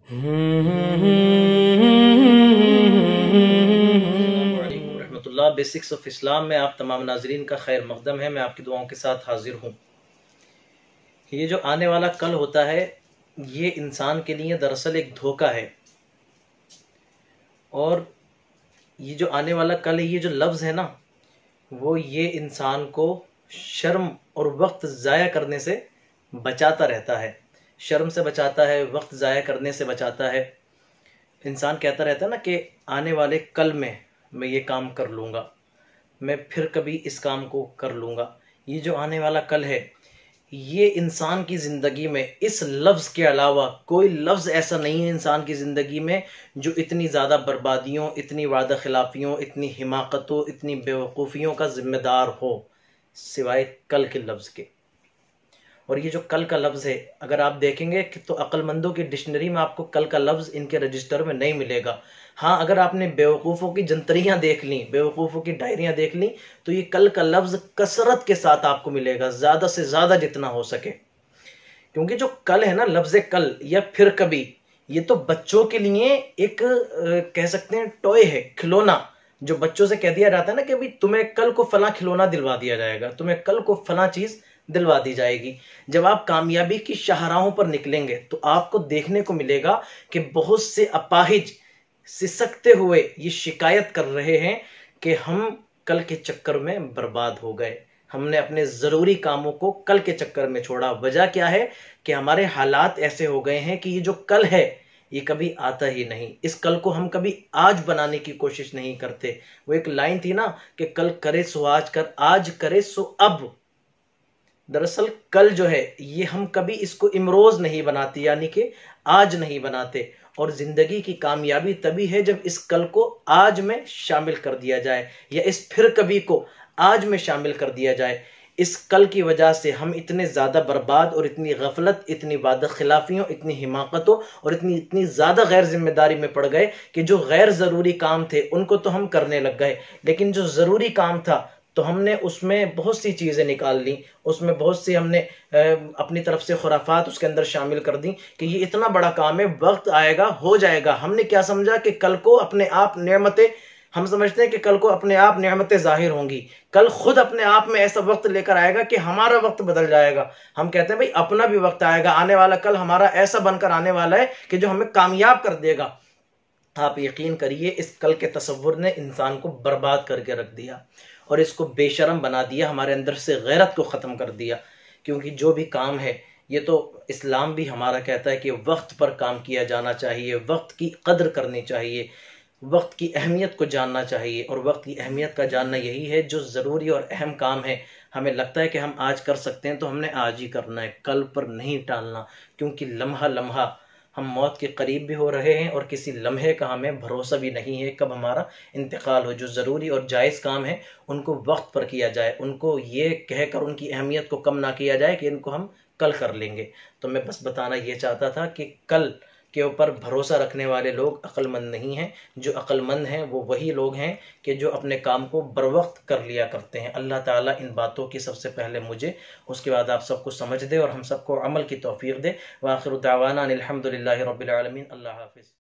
रहमतुल्लाह basics of Islam में आप तमाम नाजरीन का खैर मकदम है। मैं आपकी दुआओं के साथ हाजिर हूँ। ये जो आने वाला कल होता है, ये इंसान के लिए दरअसल एक धोखा है। और ये जो आने वाला कल है, ये जो लफ्ज़ है ना, वो ये इंसान को शर्म और वक्त ज़ाया करने से बचाता रहता है। शर्म से बचाता है, वक्त ज़ाया करने से बचाता है। इंसान कहता रहता है ना कि आने वाले कल में मैं ये काम कर लूँगा, मैं फिर कभी इस काम को कर लूँगा। ये जो आने वाला कल है, ये इंसान की ज़िंदगी में इस लफ्ज़ के अलावा कोई लफ्ज़ ऐसा नहीं है इंसान की ज़िंदगी में जो इतनी ज़्यादा बर्बादियों, इतनी वादा खिलाफियों, इतनी हिमाकतों, इतनी बेवकूफ़ियों का ज़िम्मेदार हो, सिवाय कल के लफ्ज़ के। और ये जो कल का लफ्ज़ है, अगर आप देखेंगे कि तो अक्लमंदों की डिक्शनरी में आपको कल का लफ्ज़ इनके रजिस्टर में नहीं मिलेगा। हाँ, अगर आपने बेवकूफ़ों की जंतरियाँ देख ली, बेवकूफ़ों की डायरियाँ देख ली, तो ये कल का लफ्ज़ कसरत के साथ आपको मिलेगा, ज़्यादा से ज़्यादा जितना हो सके। क्योंकि जो कल है ना, लफ्ज़ कल या फिर कभी, ये तो बच्चों के लिए एक कह सकते हैं टॉय है, खिलौना, जो बच्चों से कह दिया जाता है ना कि भाई तुम्हें कल को फला खिलौना दिलवा दिया जाएगा, तुम्हें कल को फला चीज़ दिलवा दी जाएगी। जब आप कामयाबी की शाहराहों पर निकलेंगे तो आपको देखने को मिलेगा कि बहुत से अपाहिज सिसकते हुए ये शिकायत कर रहे हैं कि हम कल के चक्कर में बर्बाद हो गए, हमने अपने ज़रूरी कामों को कल के चक्कर में छोड़ा। वजह क्या है कि हमारे हालात ऐसे हो गए हैं कि ये जो कल है ये कभी आता ही नहीं। इस कल को हम कभी आज बनाने की कोशिश नहीं करते। वो एक लाइन थी ना कि कल करे सो आज कर, आज करे सो अब। दरअसल कल जो है ये हम कभी इसको इमरोज नहीं बनाते, यानी कि आज नहीं बनाते। और जिंदगी की कामयाबी तभी है जब इस कल को आज में शामिल कर दिया जाए, या इस फिर कभी को आज में शामिल कर दिया जाए। इस कल की वजह से हम इतने ज़्यादा बर्बाद और इतनी गफलत, इतनी वादा खिलाफियों, इतनी हिमाकतों और इतनी इतनी ज़्यादा गैर जिम्मेदारी में पड़ गए कि जो गैर ज़रूरी काम थे उनको तो हम करने लग गए, लेकिन जो ज़रूरी काम था तो हमने उसमें बहुत सी चीज़ें निकाल ली, उसमें बहुत सी हमने अपनी तरफ से खुराफात उसके अंदर शामिल कर दी कि ये इतना बड़ा काम है, वक्त आएगा हो जाएगा। हमने क्या समझा कि कल को अपने आप नेमतें, हम समझते हैं कि कल को अपने आप नेमतें जाहिर होंगी, कल खुद अपने आप में ऐसा वक्त लेकर आएगा कि हमारा वक्त बदल जाएगा। हम कहते हैं भाई अपना भी वक्त आएगा, आने वाला कल हमारा ऐसा बनकर आने वाला है कि जो हमें कामयाब कर देगा। आप यकीन करिए इस कल के तसव्वुर ने इंसान को बर्बाद करके रख दिया और इसको बेशरम बना दिया, हमारे अंदर से गैरत को ख़त्म कर दिया। क्योंकि जो भी काम है, ये तो इस्लाम भी हमारा कहता है कि वक्त पर काम किया जाना चाहिए, वक्त की कदर करनी चाहिए, वक्त की अहमियत को जानना चाहिए। और वक्त की अहमियत का जानना यही है, जो ज़रूरी और अहम काम है हमें लगता है कि हम आज कर सकते हैं तो हमने आज ही करना है, कल पर नहीं टालना। क्योंकि लम्हा लम्हा हम मौत के करीब भी हो रहे हैं और किसी लम्हे का हमें भरोसा भी नहीं है कब हमारा इंतकाल हो। जो ज़रूरी और जायज़ काम है उनको वक्त पर किया जाए, उनको ये कहकर उनकी अहमियत को कम ना किया जाए कि इनको हम कल कर लेंगे। तो मैं बस बताना ये चाहता था कि कल के ऊपर भरोसा रखने वाले लोग अक्लमंद नहीं हैं। जो अक्लमंद हैं वो वही लोग हैं कि जो अपने काम को बरवक्त कर लिया करते हैं। अल्लाह ताला इन बातों की सबसे पहले मुझे, उसके बाद आप सबको समझ दे और हम सबको अमल की तौफीक दे। व आखिर दावाना अनिल हम्दुलिल्लाहि रब्बिल आलमीन। अल्लाह हाफिज़।